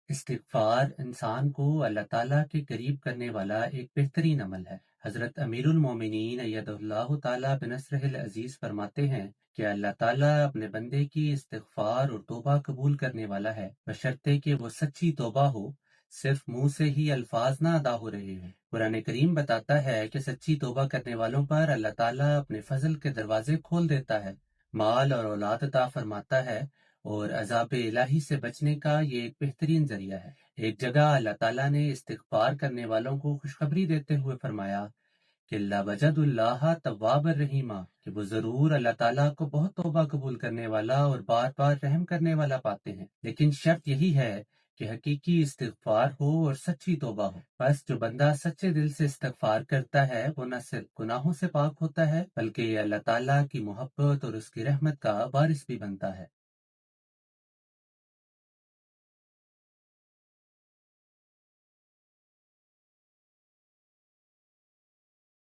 استغفار انسان کو اللہ تعالیٰ کے قریب کرنے والا ایک بہترین عمل ہے۔ حضرت امیر المومنین ایدہ اللہ تعالیٰ بنصرہ العزیز فرماتے ہیں کہ اللہ تعالیٰ اپنے بندے کی استغفار اور توبہ قبول کرنے والا ہے، بشرطے کہ وہ سچی توبہ ہو، صرف منہ سے ہی الفاظ نہ ادا ہو رہے ہوں۔ قرآن کریم بتاتا ہے کہ سچی توبہ کرنے والوں پر اللہ تعالیٰ اپنے فضل کے دروازے کھول دیتا ہے، مال اور اولاد عطا فرماتا ہے، اور عذاب الہی سے بچنے کا یہ ایک بہترین ذریعہ ہے۔ ایک جگہ اللہ تعالیٰ نے استغفار کرنے والوں کو خوشخبری دیتے ہوئے فرمایا کہ لَوَجَدُوا اللَّهَ تَوَّابًا رَحِیمًا، کہ وہ ضرور اللہ تعالیٰ کو بہت توبہ قبول کرنے والا اور بار بار رحم کرنے والا پاتے ہیں، لیکن شرط یہی ہے کہ حقیقی استغفار ہو اور سچی توبہ ہو۔ بس جو بندہ سچے دل سے استغفار کرتا ہے وہ نہ صرف گناہوں سے پاک ہوتا ہے بلکہ یہ اللہ تعالیٰ کی محبت اور اس کی رحمت کا وارث بھی بنتا ہے۔